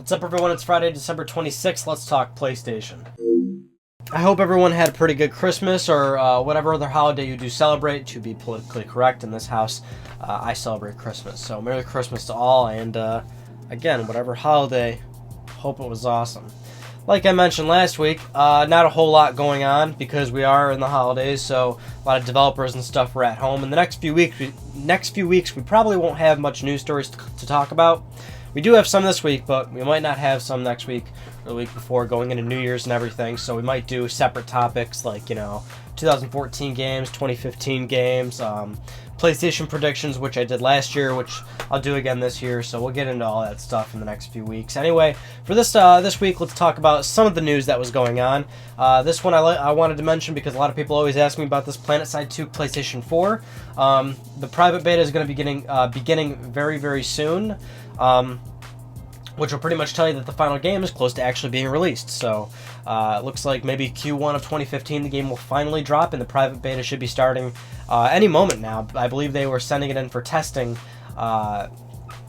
What's up, everyone? It's Friday, December 26th. Let's talk PlayStation. I hope everyone had a pretty good Christmas or whatever other holiday you do celebrate. To be politically correct, in this house, I celebrate Christmas. So Merry Christmas to all, and again, whatever holiday, hope it was awesome. Like I mentioned last week, not a whole lot going on because we are in the holidays, so a lot of developers and stuff are at home. In the next few weeks, we probably won't have much news stories to talk about. We do have some this week, but we might not have some next week or the week before, going into New Year's and everything. So we might do separate topics like, 2014 games, 2015 games, PlayStation predictions, which I did last year, which I'll do again this year. So we'll get into all that stuff in the next few weeks. Anyway, for this week, let's talk about some of the news that was going on. This one I wanted to mention because a lot of people always ask me about this Planetside 2 PlayStation 4. The private beta is going to be beginning very, very soon. Which will pretty much tell you that the final game is close to actually being released. So it looks like maybe Q1 of 2015 the game will finally drop, and the private beta should be starting any moment now. I believe they were sending it in for testing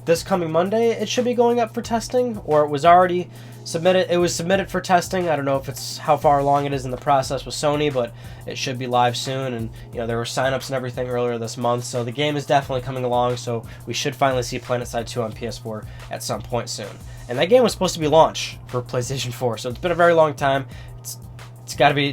this coming Monday. It should be going up for testing, or it was already submitted. It was submitted for testing. I don't know if it's how far along it is in the process with Sony, but it should be live soon. And there were signups and everything earlier this month, so the game is definitely coming along. So we should finally see Planetside 2 on PS4 at some point soon. And that game was supposed to be launched for PlayStation 4, so it's been a very long time. It's got to be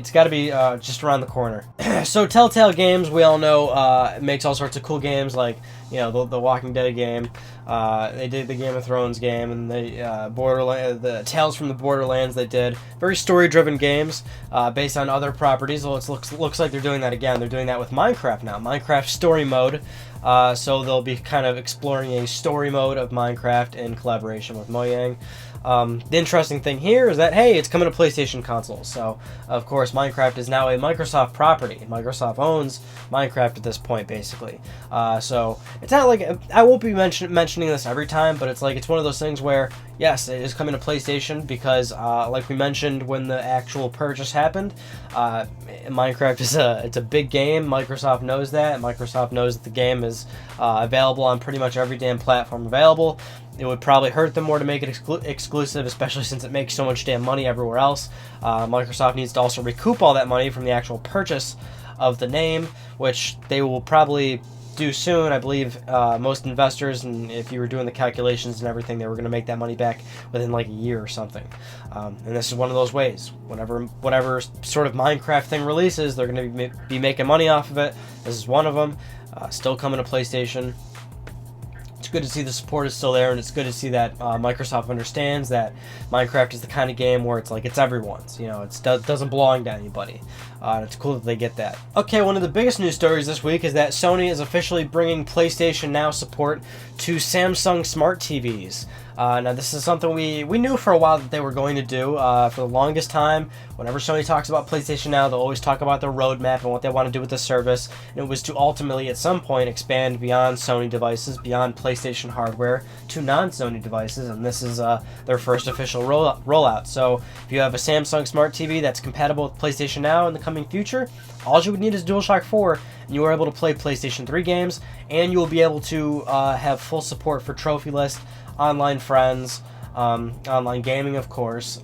just around the corner. So Telltale Games, we all know, makes all sorts of cool games like the Walking Dead game. They did the Game of Thrones game, and the Tales from the Borderlands. They did very story-driven games based on other properties. Well, it looks like they're doing that again. They're doing that with Minecraft now. Minecraft Story Mode. So they'll be kind of exploring a story mode of Minecraft in collaboration with Mojang. The interesting thing here is that, hey, it's coming to PlayStation consoles. So, of course, Minecraft is now a Microsoft property. Microsoft owns Minecraft at this point, basically. So it's not like I won't be mentioning this every time, but it's one of those things where, yes, it is coming to PlayStation because, like we mentioned when the actual purchase happened, Minecraft is a big game. Microsoft knows that. Microsoft knows that the game is available on pretty much every damn platform available. It would probably hurt them more to make it exclusive, especially since it makes so much damn money everywhere else. Microsoft needs to also recoup all that money from the actual purchase of the name, which they will probably do soon. I believe most investors, and if you were doing the calculations and everything, they were going to make that money back within like a year or something. And this is one of those ways. Whatever sort of Minecraft thing releases, they're going to be making money off of it. This is one of them. Still coming to PlayStation. It's good to see the support is still there, and it's good to see that Microsoft understands that Minecraft is the kind of game where it's everyone's. It doesn't belong to anybody. It's cool that they get that. Okay, one of the biggest news stories this week is that Sony is officially bringing PlayStation Now support to Samsung smart TVs. Now, this is something we knew for a while that they were going to do. For the longest time, whenever Sony talks about PlayStation Now, they'll always talk about their roadmap and what they want to do with the service. And it was to ultimately, at some point, expand beyond Sony devices, beyond PlayStation hardware, to non-Sony devices. And this is their first official rollout. So if you have a Samsung Smart TV that's compatible with PlayStation Now in the coming future, all you would need is DualShock 4, and you are able to play PlayStation 3 games, and you will be able to have full support for Trophy List, online friends, online gaming, of course.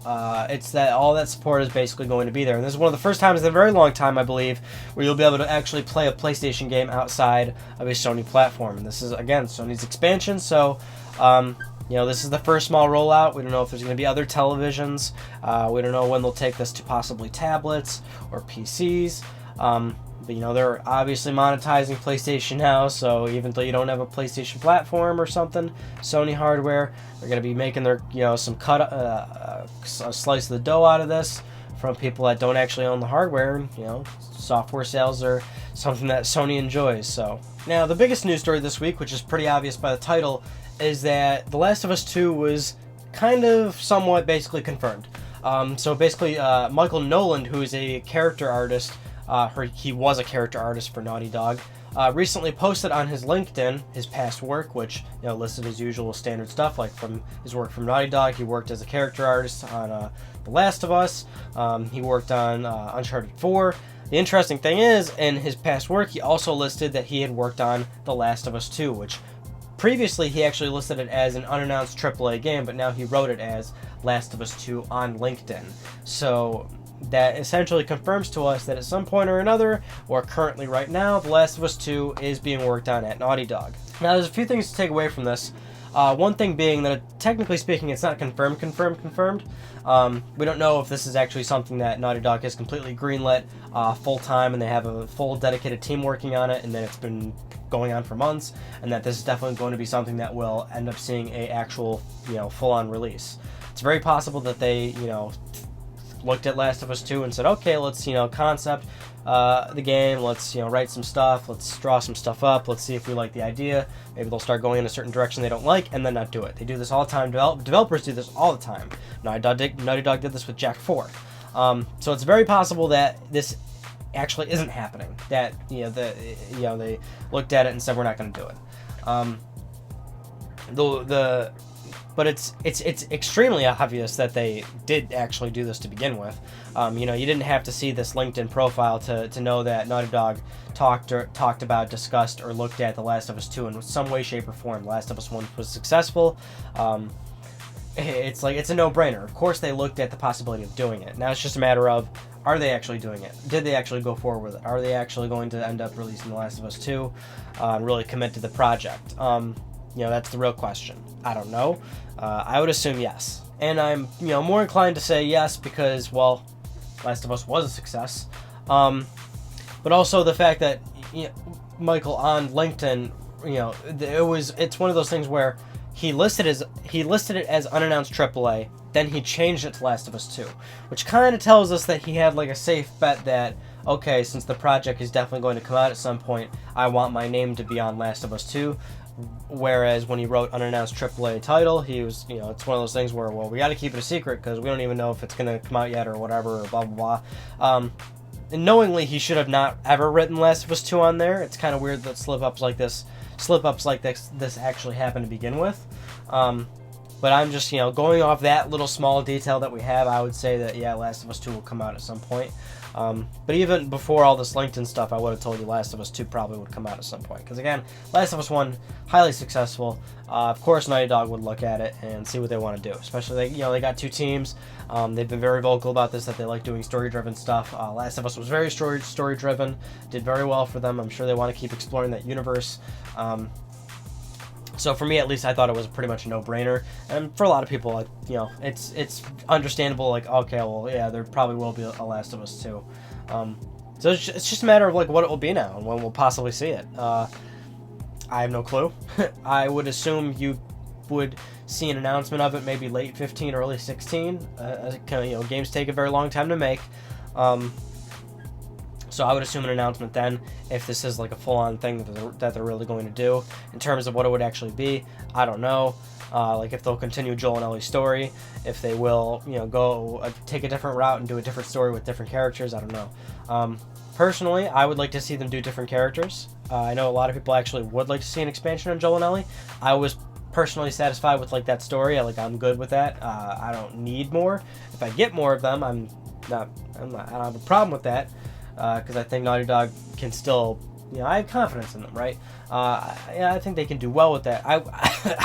It's that all that support is basically going to be there. And this is one of the first times in a very long time, I believe, where you'll be able to actually play a PlayStation game outside of a Sony platform. And this is, again, Sony's expansion, so this is the first small rollout. We don't know if there's going to be other televisions. We don't know when they'll take this to possibly tablets or PCs. But they're obviously monetizing PlayStation Now, so even though you don't have a PlayStation platform or something, Sony hardware, they're going to be making their some a slice of the dough out of this from people that don't actually own the hardware. Software sales are something that Sony enjoys. So now the biggest news story this week, which is pretty obvious by the title, is that The Last of Us 2 was kind of somewhat basically confirmed. So basically, Michael Noland, who is a character artist, he was a character artist for Naughty Dog, recently posted on his LinkedIn his past work, which listed his usual standard stuff, like from his work from Naughty Dog. He worked as a character artist on The Last of Us. He worked on Uncharted 4. The interesting thing is, in his past work, he also listed that he had worked on The Last of Us 2, which previously he actually listed it as an unannounced AAA game, but now he wrote it as Last of Us 2 on LinkedIn. So that essentially confirms to us that at some point or another, or currently right now, The Last of Us 2 is being worked on at Naughty Dog. Now, there's a few things to take away from this. One thing being that, technically speaking, it's not confirmed. We don't know if this is actually something that Naughty Dog has completely greenlit full-time, and they have a full dedicated team working on it, and that it's been going on for months, and that this is definitely going to be something that will end up seeing a actual, full-on release. It's very possible that they, looked at Last of Us 2 and said, okay, let's, concept the game, let's, write some stuff, let's draw some stuff up, let's see if we like the idea. Maybe they'll start going in a certain direction they don't like, and then not do it. They do this all the time. Developers do this all the time. Naughty Dog did this with Jak 4. So it's very possible that this actually isn't happening. That, they looked at it and said, we're not going to do it. But it's extremely obvious that they did actually do this to begin with. You didn't have to see this LinkedIn profile to know that Naughty Dog talked about, discussed, or looked at The Last of Us 2 in some way, shape, or form. The Last of Us 1 was successful. It's a no-brainer. Of course they looked at the possibility of doing it. Now it's just a matter of, are they actually doing it? Did they actually go forward with it? Are they actually going to end up releasing The Last of Us 2 and really commit to the project? That's the real question. I don't know. I would assume yes. And I'm, more inclined to say yes because, well, Last of Us was a success. But also the fact that, Michael on LinkedIn, it's one of those things where he listed it as unannounced AAA, then he changed it to Last of Us 2, which kind of tells us that he had like a safe bet that, okay, since the project is definitely going to come out at some point, I want my name to be on Last of Us 2. Whereas when he wrote unannounced AAA title, he was, it's one of those things where, well, we got to keep it a secret because we don't even know if it's going to come out yet or whatever, or blah, blah, blah. And knowingly, he should have not ever written Last of Us 2 on there. It's kind of weird that slip-ups like this actually happen to begin with. But I'm just, going off that little small detail that we have, I would say that, yeah, Last of Us 2 will come out at some point. But even before all this LinkedIn stuff, I would have told you Last of Us 2 probably would come out at some point. Because again, Last of Us 1, highly successful. Of course, Naughty Dog would look at it and see what they want to do. Especially, they got two teams. They've been very vocal about this, that they like doing story-driven stuff. Last of Us was very story-driven, did very well for them. I'm sure they want to keep exploring that universe. So for me, at least, I thought it was pretty much a no-brainer. And for a lot of people, it's understandable. Like, okay, well, yeah, there probably will be a Last of Us 2. So it's just a matter of like what it will be now and when we'll possibly see it. I have no clue. I would assume you would see an announcement of it maybe late 15, early 16. Games take a very long time to make. So I would assume an announcement then, if this is like a full-on thing that they're really going to do. In terms of what it would actually be, I don't know. Like if they'll continue Joel and Ellie's story, if they will, go take a different route and do a different story with different characters, I don't know. Personally, I would like to see them do different characters. I know a lot of people actually would like to see an expansion on Joel and Ellie. I was personally satisfied with like that story. I'm good with that. I don't need more. If I get more of them, I don't have a problem with that. Because I think Naughty Dog can still, I have confidence in them, right? I think they can do well with that.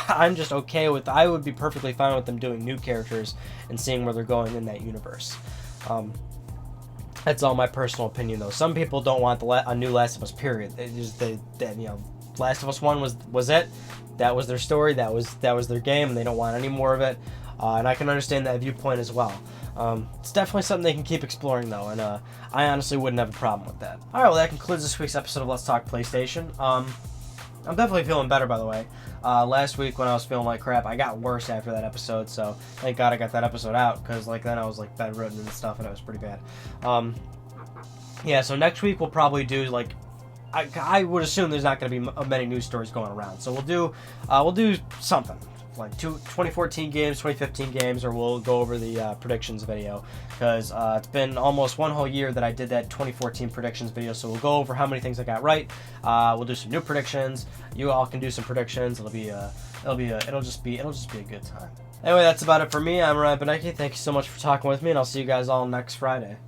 I'm just okay with, I would be perfectly fine with them doing new characters and seeing where they're going in that universe. That's all my personal opinion, though. Some people don't want a new Last of Us, period. Last of Us 1 was it. That was their story. That was their game, and they don't want any more of it. And I can understand that viewpoint as well. It's definitely something they can keep exploring, though, and I honestly wouldn't have a problem with that. Alright, well, that concludes this week's episode of Let's Talk PlayStation. I'm definitely feeling better, by the way. Last week, when I was feeling like crap, I got worse after that episode, so thank God I got that episode out, because then I was bedridden and stuff, and it was pretty bad. Yeah, so next week we'll probably do, I would assume there's not going to be many news stories going around, so we'll do something. 2014 games, 2015 games, or we'll go over the predictions video, because it's been almost one whole year that I did that 2014 predictions video, so we'll go over how many things I got right. We'll do some new predictions. You all can do some predictions. It'll just be a good time. Anyway, that's about it for me. I'm Ryan Benecki. Thank you so much for talking with me, and I'll see you guys all next Friday.